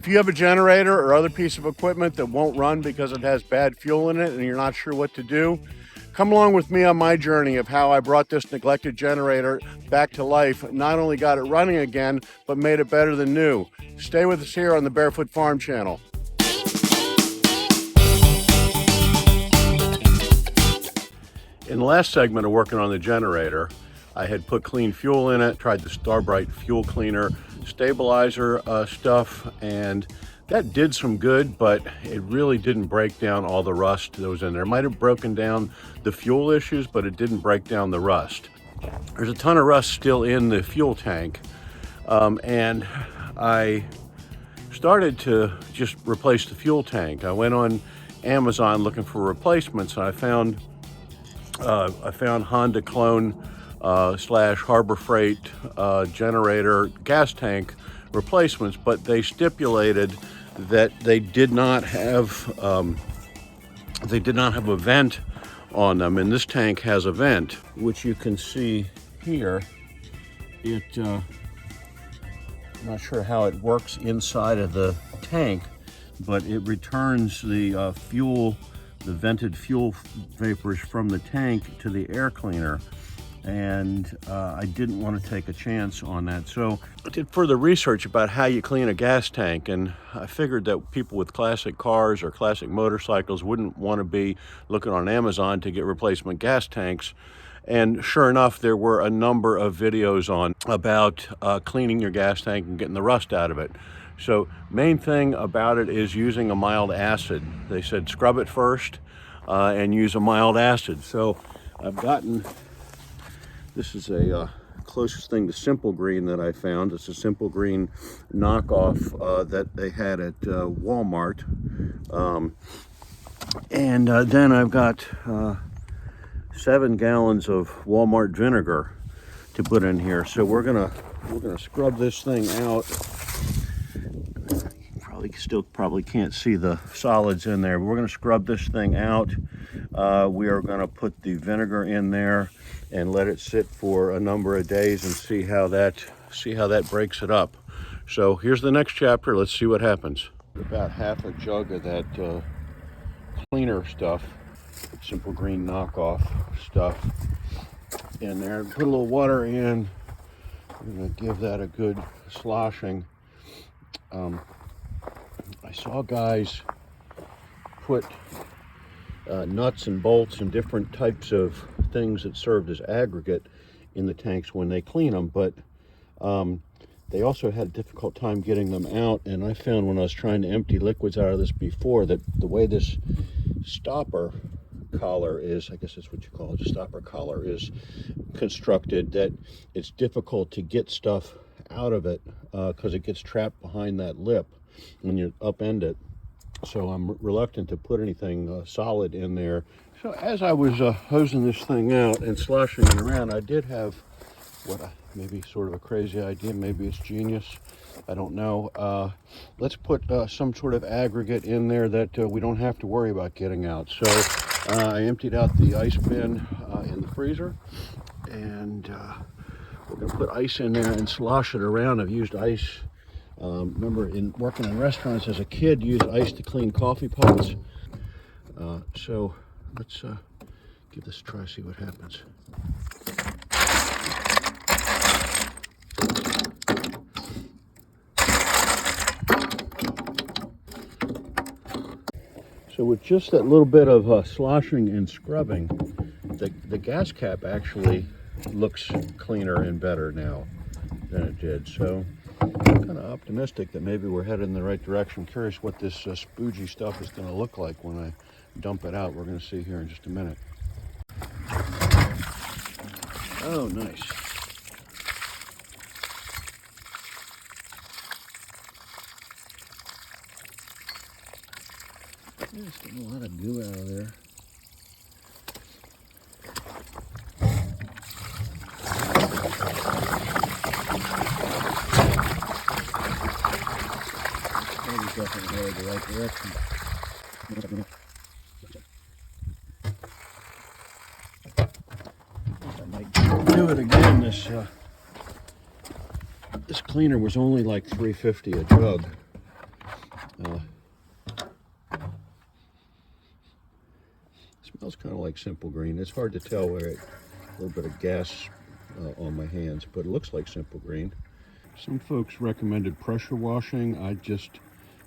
If you have a generator or other piece of equipment that won't run because it has bad fuel in it and you're not sure what to do, come along with me on my journey of how I brought this neglected generator back to life, not only got it running again, but made it better than new. Stay with us here on the Barefoot Farm channel. In the last segment of working on the generator, I had put clean fuel in it, tried the Starbright fuel cleaner stabilizer stuff, and that did some good, but it really didn't break down all the rust that was in there. It might have broken down the fuel issues, but it didn't break down the rust. There's a ton of rust still in the fuel tank, and I started to just replace the fuel tank. I went on Amazon looking for replacements, and I found Honda clone slash Harbor Freight generator gas tank replacements, but they stipulated that they did not have a vent on them, and this tank has a vent, which you can see here. I'm not sure how it works inside of the tank, but it returns the fuel, the vented fuel vapors from the tank to the air cleaner. And I didn't want to take a chance on that. So I did further research about how you clean a gas tank, and I figured that people with classic cars or classic motorcycles wouldn't want to be looking on Amazon to get replacement gas tanks. And sure enough, there were a number of videos on about cleaning your gas tank and getting the rust out of it. So main thing about it is using a mild acid. They said scrub it first and use a mild acid. So I've gotten, this is a closest thing to Simple Green that I found. It's a Simple Green knockoff that they had at Walmart. And then I've got 7 gallons of Walmart vinegar to put in here. So we're gonna scrub this thing out. Probably can't see the solids in there, but we're gonna scrub this thing out. We are gonna put the vinegar in there and let it sit for a number of days and see how that breaks it up. So here's the next chapter. Let's see what happens. About half a jug of that cleaner stuff, Simple Green knockoff stuff, in there. Put a little water in. We're gonna give that a good sloshing. I saw guys put nuts and bolts and different types of things that served as aggregate in the tanks when they clean them, but they also had a difficult time getting them out. And I found when I was trying to empty liquids out of this before, that the way this stopper collar is, I guess that's what you call it, a stopper collar is constructed, that it's difficult to get stuff out of it because it gets trapped behind that lip when you upend it. So I'm reluctant to put anything solid in there. So as I was hosing this thing out and sloshing it around, I did have maybe sort of a crazy idea. Maybe it's genius, I don't know. Let's put some sort of aggregate in there that we don't have to worry about getting out. So I emptied out the ice bin in the freezer, and we're gonna put ice in there and slosh it around. I've used ice, remember in working in restaurants as a kid, used ice to clean coffee pots. So let's give this a try, see what happens. So with just that little bit of sloshing and scrubbing, the gas cap actually looks cleaner and better now than it did. So I'm kind of optimistic that maybe we're headed in the right direction. Curious what this spoogey stuff is going to look like when I dump it out. We're going to see here in just a minute. Oh, nice. Just getting a lot of goo out of there. Maybe definitely headed the right direction. I might do it again. This cleaner was only like $3.50 a jug. smells kind of like Simple Green. It's hard to tell where a little bit of gas on my hands, but it looks like Simple Green. Some folks recommended pressure washing.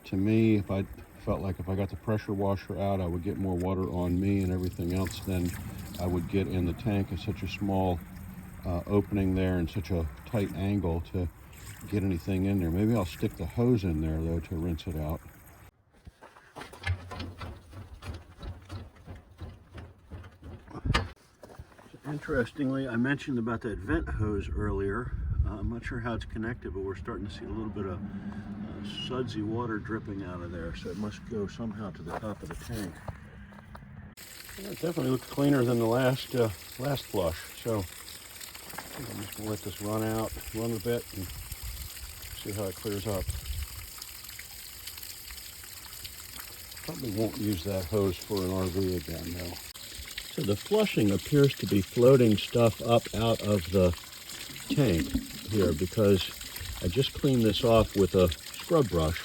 To me, if I felt like if I got the pressure washer out, I would get more water on me and everything else than I would get in the tank. It's such a small opening there and such a tight angle to get anything in there. Maybe I'll stick the hose in there though to rinse it out. Interestingly, I mentioned about that vent hose earlier. I'm not sure how it's connected, but we're starting to see a little bit of sudsy water dripping out of there, so it must go somehow to the top of the tank. Yeah, it definitely looks cleaner than the last flush, so I think I'm just going to let this run a bit, and see how it clears up. Probably won't use that hose for an RV again, though. So the flushing appears to be floating stuff up out of the tank here, because I just cleaned this off with a scrub brush.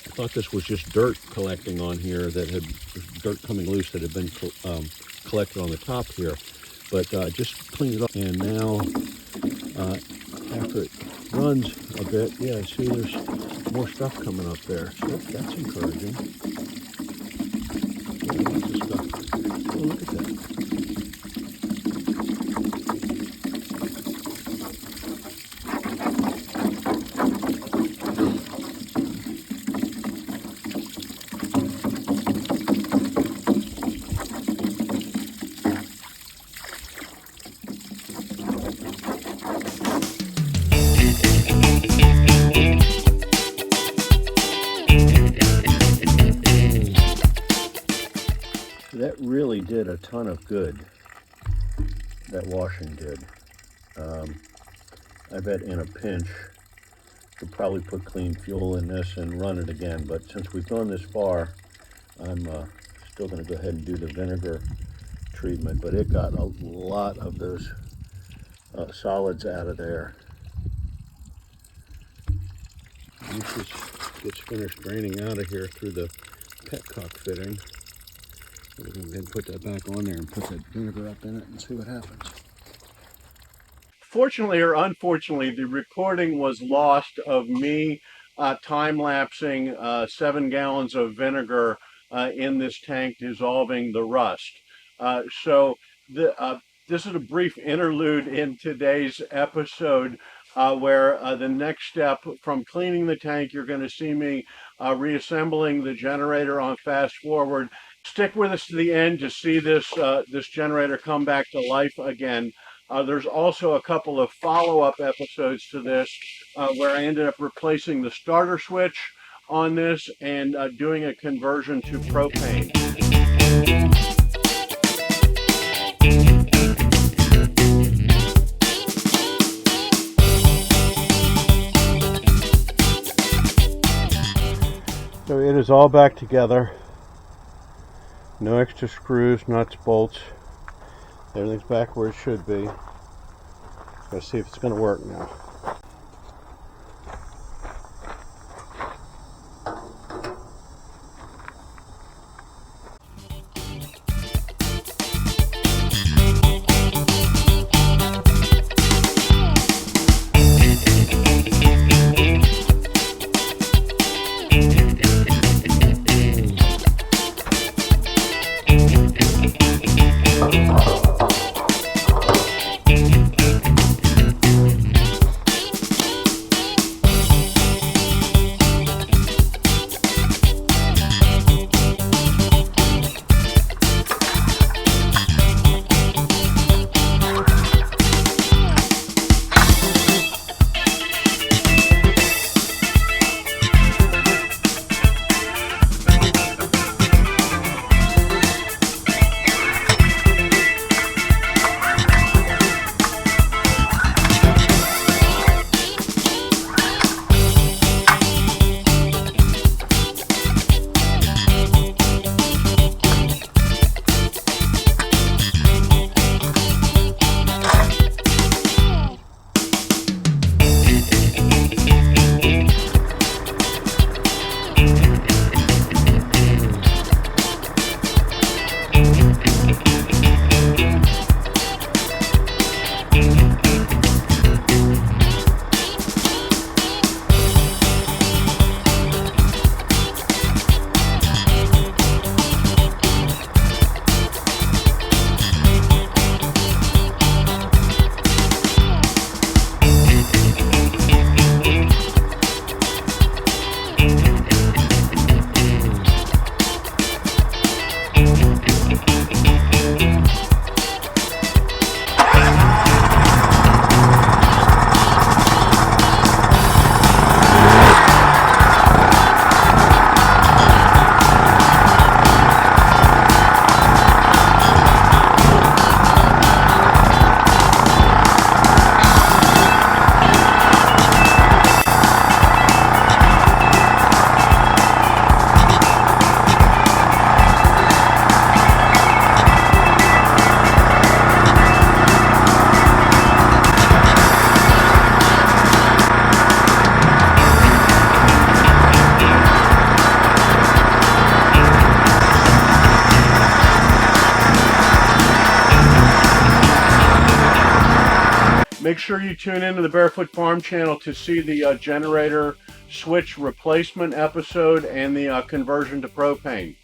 I thought this was just dirt collecting on here, dirt coming loose that had been collected on the top here. But I just cleaned it up, and now after it runs a bit, yeah, see there's more stuff coming up there. So that's encouraging. Yeah, lots of stuff. Oh, look at that. That really did a ton of good, that washing did. I bet in a pinch, could probably put clean fuel in this and run it again, but since we've gone this far, I'm still going to go ahead and do the vinegar treatment, but it got a lot of those solids out of there. Once this gets finished draining out of here through the petcock fitting, we can then put that back on there and put that vinegar up in it and see what happens. Fortunately or unfortunately, the recording was lost of me time-lapsing 7 gallons of vinegar in this tank dissolving the rust. This is a brief interlude in today's episode where the next step from cleaning the tank, you're going to see me reassembling the generator on fast forward. Stick with us to the end to see this generator come back to life again. There's also a couple of follow-up episodes to this where I ended up replacing the starter switch on this and doing a conversion to propane. So it is all back together. No extra screws, nuts, bolts. Everything's back where it should be. Let's see if it's going to work now. Make sure you tune into the Barefoot Farm channel to see the generator switch replacement episode and the conversion to propane.